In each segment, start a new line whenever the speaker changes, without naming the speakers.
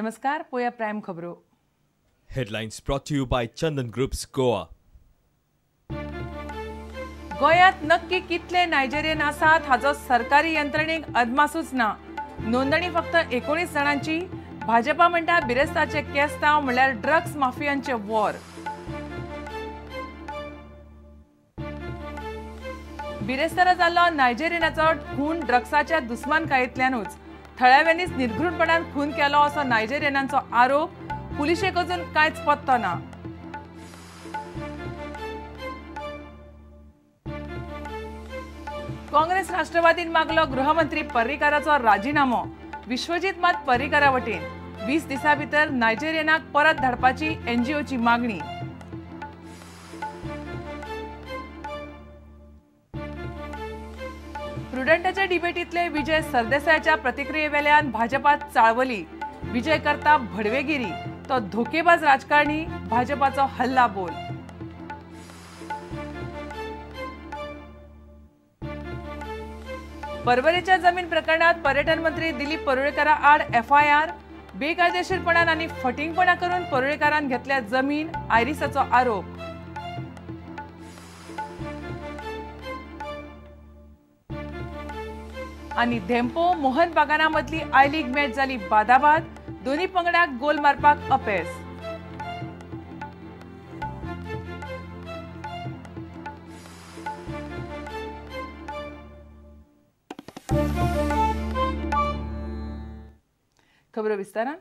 नमस्कार, पोया प्राइम खबरो.
Headlines brought to you by Chandan Group's Goa.
गोयात नक्की कितले नायजेरियन आसात हाचो सरकारी यंत्रणेक अदमासूच ना. नोंदणी फक्त 19 जणांची. भाजपा म्हणटा बिरेस्ताचे केस्तांव म्हळ्यार ड्रग्स माफियांचे वॉर. बिरेस्तारा जाल्लो नायजेरियनाचो खून ड्रग्साच्या दुस्मानकायेंतल्यानूच. थळाव्यांनीच निर्घृणपणान खून केलो असो नायजेरियनांचो आरोप. पुलिशेक अजून कांयच पत्तो ना. काँग्रेस राष्ट्रवादीन मागलो गृहमंत्री पर्रीकाराचो राजीनामो. विश्वजीत मात पर्रीकारा वटेन 20 दिसां भितर नायजेरियनाक परत धाडपाची एनजीओची मागणी. प्रुडंटाच्या डिबेटींतले विजय सरदेसायाच्या प्रतिक्रियेवेल्यान भाजपात चाळवली. विजय करता भडवेगिरी, तो धोकेबाज राजकारणी, भाजपाचो हल्ला बोल. परवरेच्या जमीन प्रकरणात पर्यटन मंत्री दिलीप परुळेकारा आड FIR. बेकायदेशीरपणान आनी फटिंगपणा करून परुळेकारान घेतल्या जमीन, आयरिसाचो आरोप. आनी धेंपो मोहन बागाना मदली आय लीग मॅच जाली बादाबाद. दोन्ही पंगडाक गोल मारपाक अपेस. खबरो विस्तारान.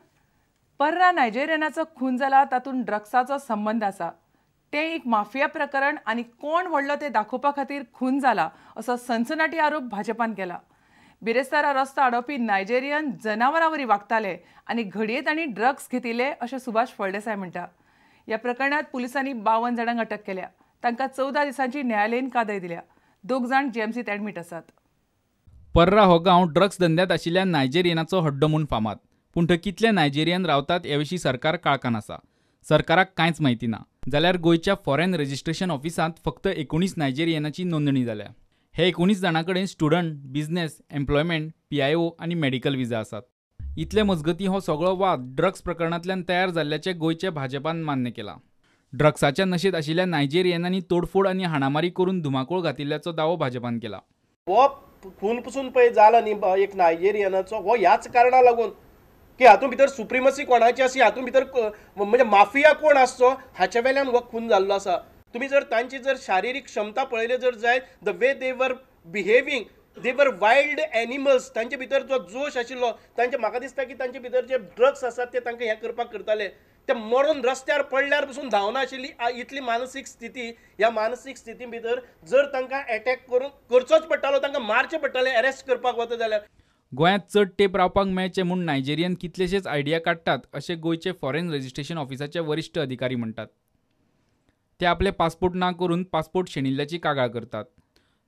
पर्रा नायजेरियनाचो खून जाला तातूंत ड्रग्साचो संबंध आसा. तें एक माफिया प्रकरण आनी कोण व्हडलो तें दाखोवपा खातीर खून जाला असो सनसनाटी आरोप भाजपान केला. बिरेस्तारा रस्तो आडोवपी नायजेरियन जनावरांवरी वागताले आनी घडये तांणी ड्रग्स घेतिल्ले अशें सुभाष फळदेसाय म्हणटा. ह्या प्रकरणात पुलिसांनी 52 जाणांक अटक केल्या. तांकां 14 दिसांची न्यायालयीन कादय दिल्या. 2 जाण GMCत एडमीट आसात.
पर्रा हो गांव ड्रग्स धंद्यात आशिल्ल्या नायजेरियनाचो हड्डो म्हूण फामाद. पूण थंय कितले नायजेरियन रावतात हे विशीं सरकार काळखान आसा. सरकाराक कांयच म्हायती ना. जाल्यार गोंयच्या फॉरेन रजिस्ट्रेशन ऑफिसांत फक्त 19 नायजेरियनाची नोंदणी जाल्या. हे 19 जाणां कडेन स्टुडंट, बिझनेस, एम्प्लॉयमेंट, PIO आनी मेडिकल विजा आसात. इतले मजगतीं हो सगळो वाद ड्रग्स प्रकरणांतल्यान तयार जाल्ल्याचे गोंयचे भाजपान मान्य केला. ड्रग्साच्या नशेत आशिल्ल्या नायजेरियनांनी तोडफोड आनी हाणामारी करून धुमाकूळ घातिल्ल्याचो दावो भाजपान केला.
हो खून पसून पळय जाला न्ही एक नायजेरियनाचो, हो ह्याच कारणा लागून की हातूंत भितर सुप्रिमसी कोणाची आसी, हातूंत भितर म्हणजे माफिया कोण आसचो हाचे वेल्यान हो खून जाल्लो आसा. तुम्ही जर तांची जर शारिरीक क्षमता पळयले जर जायत, द वे दे वर बिहेविंग, दे वर वायल्ड एनिमल्स. तांचे भितर जो जोश आशिल्लो, तांचे म्हाका दिसता की तांचे भितर जे ड्रग्स आसात ते तांकां हें करपाक करताले. ते मरून रस्त्यार पडल्यार पसून धांवना आशिल्ली इतली मानसीक स्थिती. ह्या मानसीक स्थिती भितर जर तांकां अटॅक करचोच पडटालो, तांकां मारचें पडटालें अरेस्ट करपाक वता जाल्यार.
गोंयांत चड तेंप रावपाक मेळचें म्हूण नायजेरियन कितलेशेच आयडिया काडटात अशें गोंयचे फॉरेन रजिस्ट्रेशन ऑफिसाचे वरिश्ठ अधिकारी म्हणटात. ते आपले पासपोर्ट ना करून पासपोर्ट शेणिल्ल्याची कागाळ करतात.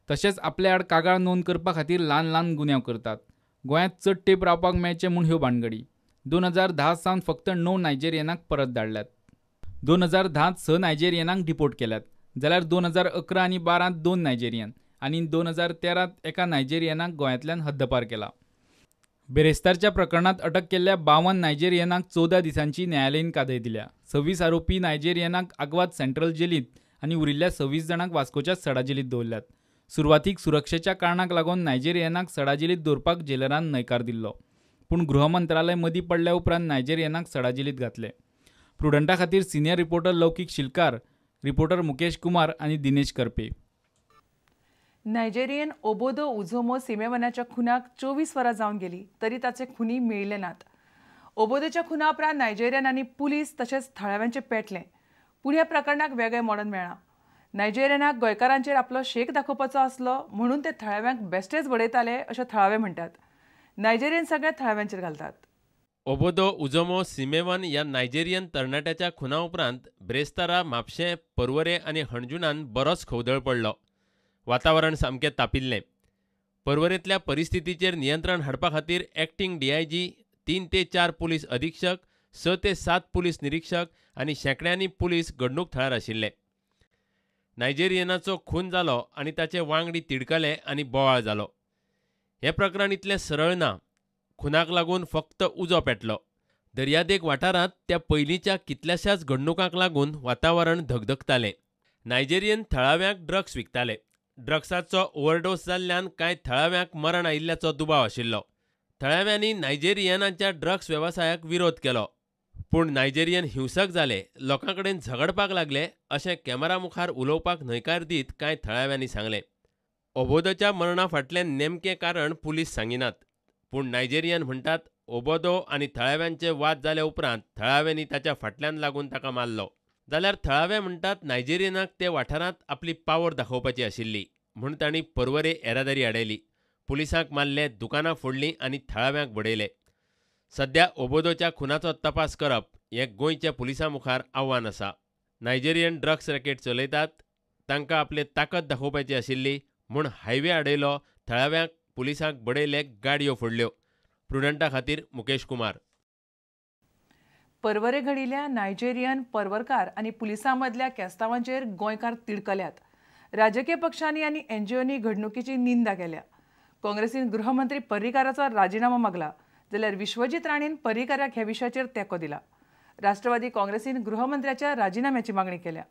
तशेंच आपले आड कागाळ नोंद करपा खातीर ल्हान ल्हान गुन्यांव करतात. गोंयांत चड तेंप रावपाक मेळचें म्हूण ह्यो भानगडी. 2010 सावन फक्त 9 नायजेरियनाक परत धाडल्यात. 2010 6 नायजेरियनांक डिपोर्ट केल्यात. जाल्यार 2011 आनी 12 2 नायजेरियन आनी 2013 एका नायजेरियनाक गोंयांतल्यान हद्दपार केला. बेरेस्तारच्या प्रकरणात अटक केल्ल्या 52 नायजेरियनांक 14 दिसांची न्यायालयीन कादय दिल्या. 26 आरोपी नायजेरियनांक आग्वाद सेंट्रल जेलींत आनी उरिल्ल्या 26 जाणांक वास्कोच्या सडा जेलींत दवरल्यात. सुरवातीक सुरक्षेच्या कारणाक लागून नायजेरियनांक सडा जेलींत दवरपाक जेलरान न्हयकार दिल्लो. पूण गृहमंत्रालय मदीं पडल्या उपरांत नायजेरियनांक सडा जेलींत घातले. प्रुडंटा खातीर senior reporter Loukik Shilkar, reporter Mukesh Kumar आनी Dinesh Karpe.
Nigerian Obodo Uzomo सीमेवनाच्या खुनाक 24 वरां जावन गेली तरी ताचे खुनी मेळिल्ले नात. ओबोदोच्या खुना उपरांत नायजेरियन आनी पुलीस तशेंच थळाव्यांचे पेटले. पूण ह्या प्रकरणाक वेगळें मोडण मेळ्ळां. नायजेरियनाक गोंयकारांचेर आपलो शेक दाखोवपाचो आसलो म्हणून ते थळाव्यांक बेश्टेच बडयताले अशें थळावे म्हणटात. नायजेरियन सगळ्या थळाव्यांचेर घालतात.
ओबोदो उझोमो सीमेवन ह्या नायजेरियन तरणाट्याच्या खुना उपरांत ब्रेस्तारा, म्हापशें, पर्वरे आनी हणजुणान बरोच खवदळ पडलो. वातावरण सामकें तापिल्लें. पर्वरेंतल्या परिस्थितीचेर नियंत्रण हाडपा खातीर एक्टिंग DIG, 3 ते 4 पुलीस अधीक्षक, 6 ते 7 पुलीस निरीक्षक आनी शेंकड्यांनी पुलीस घडणूक थळार आशिल्ले. नायजेरियनाचो खून जालो आनी ताचे वांगडी तिडकले आनी बोवाळ जालो. हें प्रकरण इतलें सरळ ना. खुनाक लागून फक्त उजो पेटलो. दर्यादेग वाठारांत त्या पयलींच्या कितल्याशाच घडणुकांक लागून वातावरण धगधगतालें. नायजेरियन थळाव्यांक ड्रग्स विकताले. ड्रग्साचो ओव्हरडोस जाल्ल्यान कांय थळाव्यांक मरण आयिल्ल्याचो दुबाव आशिल्लो. थळाव्यांनी नायजेरियनांच्या ड्रग्स वेवसायाक विरोध केलो. पूण नायजेरियन हिंसक जाले, लोकांकडेन झगडपाक लागले अशें कॅमेरा मुखार उलोवपाक न्हयकार दीत कांय थळाव्यांनी सांगलें. ओबोदोच्या मरणा फाटलें नेमकें कारण पुलीस सांगिनात. पूण नायजेरियन म्हणटात ओबोदो आनी थळाव्यांचे वाद जाले उपरांत थळाव्यांनी ताच्या फाटल्यान लागून ताका मारलो. जाल्यार थळावे म्हणटात नायजेरियनाक ते वाठारांत आपली पावर दाखोवपाची आशिल्ली म्हूण तांणी परवरे येरादारी आडयली. पुलिसांक मारले, दुकानां फोडलीं आनी थळाव्यांक बडयले. सध्या ओबोदोच्या खुनाचो तपास करप हें गोंयच्या पुलिसां मुखार आव्हान आसा. नायजेरियन ड्रग्स रॅकेट चलयतात, तांकां आपली ताकद दाखोवपाची आशिल्ली म्हूण हायवे आडयलो, थळाव्यांक पुलिसांक बडयले, गाडयो फोडल्यो. प्रुडंटा खातीर मुकेश कुमार.
परवरे घडिल्ल्या नायजेरियन परवरकार आनी पुलिसां मदल्या केस्तांवांचेर गोंयकार तिडकल्यात. राजकीय पक्षांनी आनी NGOंनी घडणुकेची निंदा केल्या. काँग्रेसीन गृहमंत्री पर्रीकाराचो राजिनामा मागला, जाल्यार विश्वजीत राणीन पर्रीकाराक ह्या विशयाचेर तेंको दिला. राष्ट्रवादी काँग्रेसीन गृहमंत्र्याच्या राजिनाम्याची मागणी केल्या.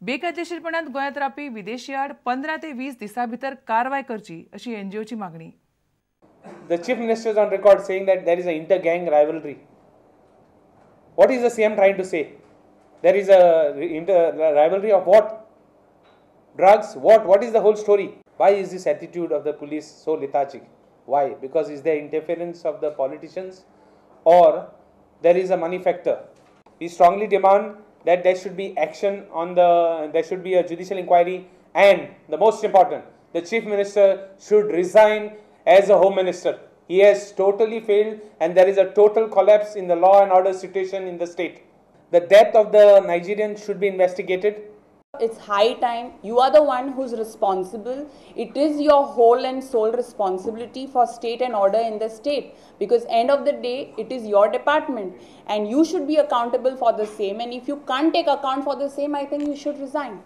बेकायदेशीरपणांत गोंयांत रावपी विदेशी आड 15 ते 20 दिसां भितर कारवाय करची अशी NGOची मागणी.
The Chief Minister is on record saying that there is an inter-gang rivalry. What is the CM trying to say? There is a rivalry of what? Drugs? What? What is the whole story? Why is this attitude of the police so lethargic? Why? Because is there interference of the politicians or there is a money factor? We strongly demand that there should be action on there should be a judicial inquiry, and the most important, the Chief Minister should resign as a Home Minister. He has totally failed and there is a total collapse in the law and order situation in the state. The death of the Nigerian should be investigated.
It's high time. You are the one who's responsible. It is your whole and sole responsibility for state and order in the state, because end of the day it is your department and you should be accountable for the same, and if you can't take account for the same, I think you should resign.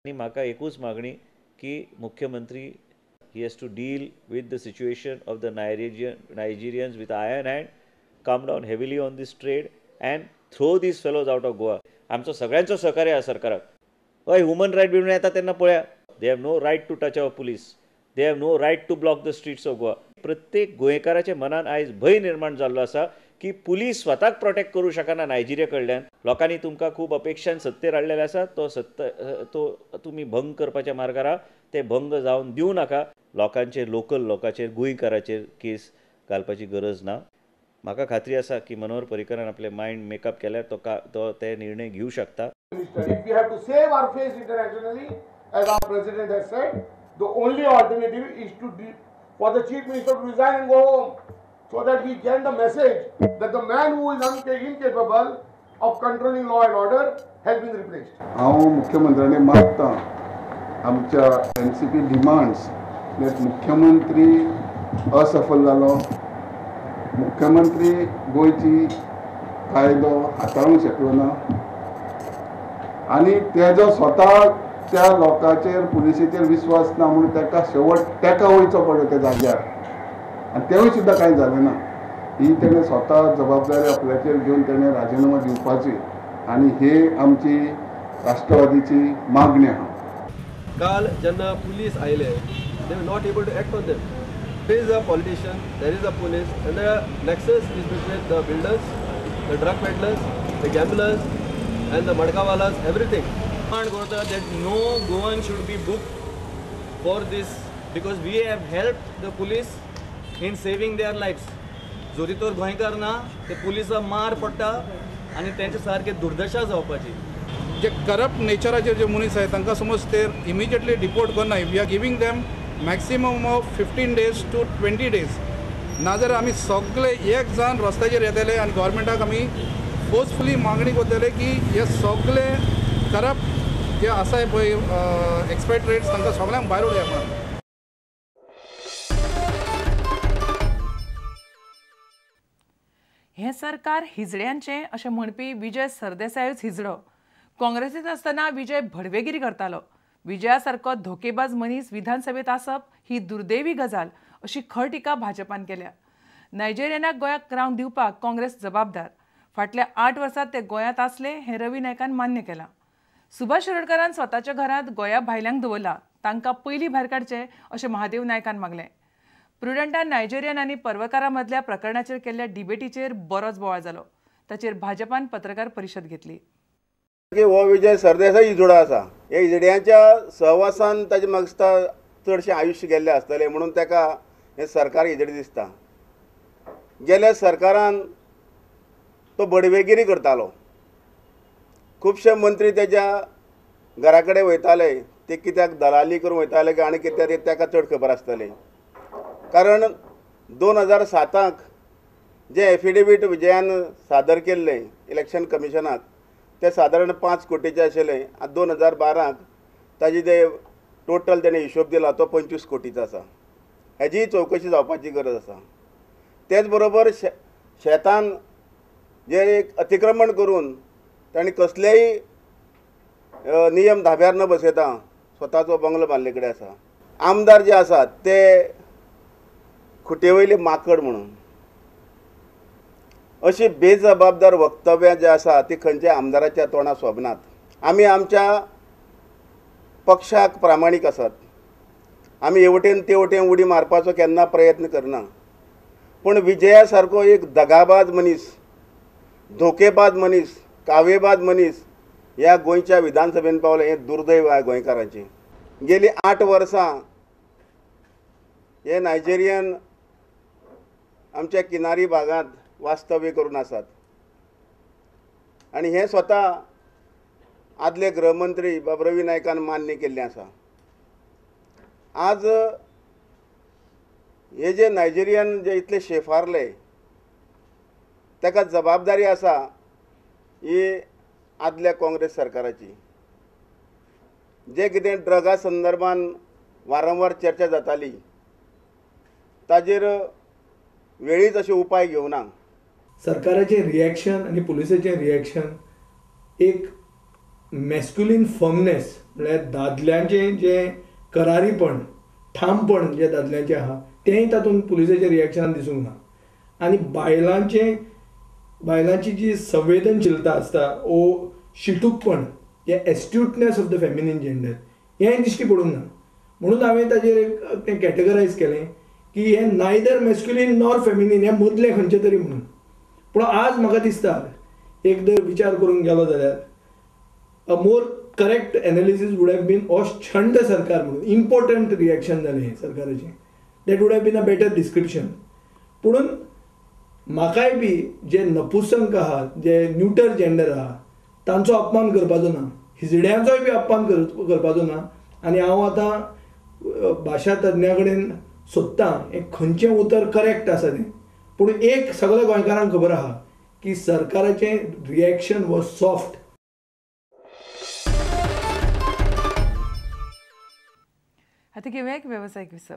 आणि म्हाका एकूच मागणी की मुख्यमंत्री he has to deal with the situation of the Nigerians with iron hand, come down heavily on this trade and throw these fellows out of Goa. आमचो सगळ्यांचो सहकार्य आसा सरकाराक. हय, ह्युमन रायट बिमून येता तेन्ना पळया, they have no right to touch our police, they have no right to block the streets of Goa. प्रत्येक गोंयकाराच्या मनान आयज भंय निर्माण जाल्लो आसा की पुलीस स्वताक प्रोटेक्ट करूं शकना नायजेरिया कडल्यान. लोकांनी तुमकां खूब अपेक्षान सत्तेर हाडलेले आसा, तो तुमी भंग करपाच्या मार्गार आहा, ते भंग जावन दिवं नाका. लोकांचेर, लोकल लोकांचेर, गोंयकाराचेर केस घालपाची गरज ना. म्हाका खात्री आसा की मनोहर पर्रीकारान आपले मायंड मेकअप केल्यार तो ते निर्णय घेवं शकता.
If we have to save our face internationally, as our president has said, the only alternative is for the chief minister to resign and go home, so that we get the message that the man who is incapable of controlling law and order has been replaced.
हांव मुख्यमंत्र्याने मागता आमच्या NCP demands मुख्यमंत्री असफल जालो, मुख्यमंत्री गोंयची कायदो हाताळूंक शकलो ना आनी तेजो स्वता त्या लोकांचेर पुलिसेचेर विश्वास ना म्हणून तेका वयचो पडलो त्या जाग्यार, आनी तेवूय सुद्दां कांय जालें ना. ही तेणें स्वता जबाबदारी आपल्याचेर घेवन तेणें राजिनामा दिवपाची, आनी हे आमची राष्ट्रवादीची मागणी आहा.
काल जेन्ना पुलीस आयले, they were not able to act on them. There is a politician, there is a police, and the nexus is between the builders, the drug peddlers, the gamblers, and the madkawalas, everything. And Gota, that no Goan should be booked for this, because we have helped the police in saving their lives. जोरी तर गोंयकार ना, ते पुलिसां मार पडटा आनी तेंचे सारके दुर्दशा जावपाची.
जे करप्ट नेचराचे जे मनीस आहेत तांकां समज ते इमिजिएटली डिपोर्ट करना, we are giving them maximum of 15 days to 20 days. नाजाल्यार आमी सगळे एक जावन रस्त्याचेर येतले आनी गव्हर्मेंटाक आमी फोर्सफुली मागणी करतले की हे सगळे करप्ट जे आसाय पळय एक्सपेक्ट्रेट्स तांकां सगळ्यांक भायर उडया म्हणून.
हे सरकार हिजड्यांचें अशें म्हणपी विजय सरदेसायूच हिजडो. काँग्रेसींत आसतना विजय भडवेगिरी करतालो. विजया सारको धोकेबाज मनीस विधानसभेत आसप ही दुर्दैवी गजाल अशी खर टिका भाजपान केल्या. नायजेरियनाक गोंयाक रावंक दिवपाक काँग्रेस जबाबदार, फाटल्या 8 वर्सात ते गोंयांत आसले हें रवी नायकान मान्य केलां. सुभाष शिरोडकरान स्वताच्या घरांत गोंया भायल्यांक दवरला, तांकां पयलीं भायर काडचें अशें महादेव नायकान मागलें. प्रुडंटान नायजेरियन आनी पर्वकारां मदल्या प्रकरणाचेर केल्ल्या डिबेटीचेर बरोच बोवाळ जालो. ताचेर भाजपान पत्रकार परिशद घेतली.
हो विजय सरदेसाई इजोडो आसा. हे इजड्यांच्या सहवासान ताजे म्हाका दिसता चडशें आयुश्य गेल्लें आसतलें म्हणून ताका हें सरकार इजडी दिसता. गेल्या सरकारान तो बडवेगिरी करतालो. खुबशे मंत्री तेज्या घरा कडेन वयताले, ते कित्याक दलाली करून वयताले काय आनी कित्याक तें ताका चड खबर आसतलें. कारण 2007 जे एफिडेवीट विजयान सादर केल्लें इलेक्शन कमिशनाक ते सादारण 5 कोटीचे आशिल्ले. 2012 ताजी ते टोटल तेणें हिशोब दिला तो 25 कोटीचो आसा. हेजी चवकशी जावपाची गरज आसा. तेच बरोबर शेतान जे एक अतिक्रमण करून तांणी कसलेय नियम धाब्यार न बसयता स्वताचो बंगलो बांदले कडेन आसा. आमदार जे आसात ते खुटे माकड म्हणून अशी बेजबाबदार वक्तव्यां जी आसा ती खंयच्या आमदाराच्या तोंडां सोबनात. आमी आमच्या पक्षाक प्रामाणीक आसात. आमी हे वटेन ते वटेन उडी मारपाचो केन्ना प्रयत्न करना. पूण विजया सारको एक दगाबाज मनीस, धोकेबाज मनीस, कावेबाज मनीस ह्या गोंयच्या विधानसभेन पावले हें दुर्दैव आहे गोंयकारांचें. गेली 8 वर्सां हे नायजेरियन आमच्या किनारी भागांत वास्तव्य करून आसात आनी हें स्वता आदले गृहमंत्री बाब रवी नायकान मान्य केल्लें आसा. आज हे जे नायजेरियन जे इतले शेफारले ताका जबाबदारी आसा ही आदल्या काँग्रेस सरकाराची. जे कितें ड्रगा संदर्भान वारंवार चर्चा जाताली ताजेर वेळीच अशे उपाय घेवना.
सरकाराचें रिएक्शन आनी पुलिसाचें रिएक्शन एक मॅस्क्युलीन फर्मनेस म्हळ्यार दादल्यांचें जें करारीपण ठामपण जे दादल्यांचें आहा तेंय तातूंत पुलिसाच्या रिएक्शनान दिसूंक ना. आनी बायलांची जी संवेदनशीलता आसता ओ शिटूकपण हे एस्ट्यूटनेस ऑफ द फेमिनीन जेंडर हेंय दिश्टी पडूंक ना. म्हणून हांवें ताजेर तें कॅटेगरायज केलें की हे नायदर मॅस्क्युलीन नॉर फेमिनीन हे मदलें खंयचें तरी म्हणून. पूण आज म्हाका दिसता एक जर विचार करूंक गेलो जाल्यार a more correct analysis would have been हो छंड सरकार म्हणून इम्पॉर्टंट रिएक्शन जालें हें सरकाराचें. That would have been a better description. पुणून म्हाकाय बी जे नपुसंक आहात जे न्यूटर जेंडर आहा तांचो अपमान करपाचो ना, हिजड्यांचोय बी अपमान करपाचो ना. आनी हांव आतां भाशा तज्ञा कडेन सोदतां हें खंयचें उतर करेक्ट आसा तें. पूण एक सगळ्या गोंयकारांक खबर आहा की सरकाराचें रिएक्शन वॉज सॉफ्ट.
आता घेऊया एक व्यावसायिक विसव.